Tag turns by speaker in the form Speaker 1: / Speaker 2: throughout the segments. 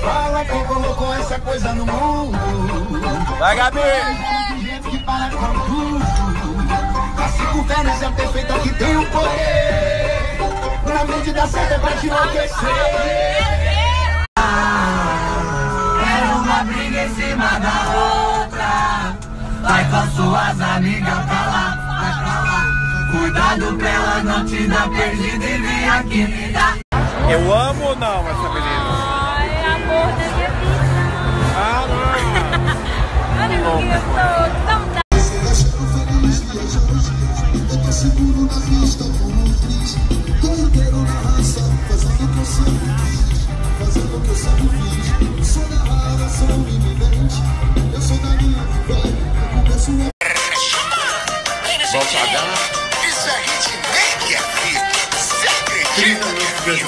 Speaker 1: Fala quem colocou essa coisa no mundo.
Speaker 2: Vai, Gabi!
Speaker 1: De gente que para com tudo. A circunferência perfeita que tem o poder. Na medida certa pra te enlouquecer. Era uma briga em cima da outra. Vai com suas amigas pra lá, vai pra lá. Cuidado pra ela não te dar perdida e vem aqui me dar.
Speaker 2: Eu amo ou não essa menina?
Speaker 3: Ai, amor da minha vida.
Speaker 2: Ah, não.
Speaker 3: Olha o que eu tô tão da...
Speaker 4: Eu tô seguro na pista, como um triz. Tô inteiro na raça, fazendo o que eu sempre quis. Fazendo o que eu sempre fiz. Sou da rara, sou iminente. Eu sou da minha vibe, eu começo a...
Speaker 2: Vou pagar?
Speaker 5: Isso a gente nem aqui. Você acredita que viu?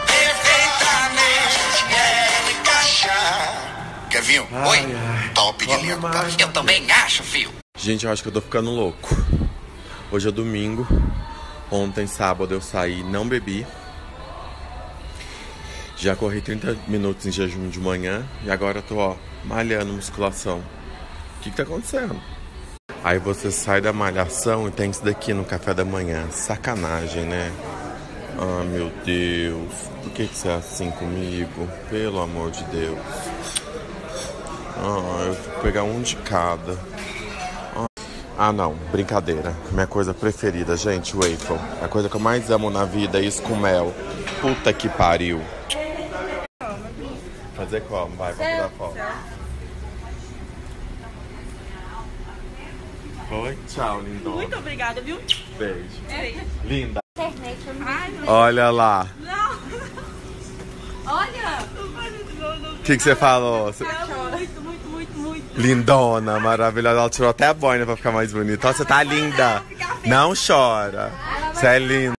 Speaker 5: Perfeitamente encaixar. Kevinho, oi? Top de linha. Eu também acho, fio.
Speaker 2: Gente, eu acho que eu tô ficando louco. Hoje é domingo. Ontem, sábado, eu saí, não bebi. Já corri 30 minutos em jejum de manhã. E agora eu tô, ó, malhando musculação. O que tá acontecendo? Aí você sai da malhação e tem isso daqui no café da manhã. Sacanagem, né? Ah, meu Deus. Por que você é assim comigo? Pelo amor de Deus. Ah, eu vou pegar um de cada. Ah, não. Brincadeira. Minha coisa preferida, gente, waffle. A coisa que eu mais amo na vida é isso com mel. Puta que pariu. Fazer como? Vai, vamos dar foto. Oi, tchau, lindona.
Speaker 6: Muito obrigada, viu?
Speaker 2: Beijo.
Speaker 6: Beijo.
Speaker 2: Linda.
Speaker 3: Internet, eu não...
Speaker 6: Ai,
Speaker 2: Olha lá.
Speaker 6: não.
Speaker 3: Olha!
Speaker 2: O que você falou?
Speaker 6: Muito.
Speaker 2: Lindona, maravilhosa. Ela tirou até a boina pra ficar mais bonita. Ó, você tá linda. Não chora. Você é linda.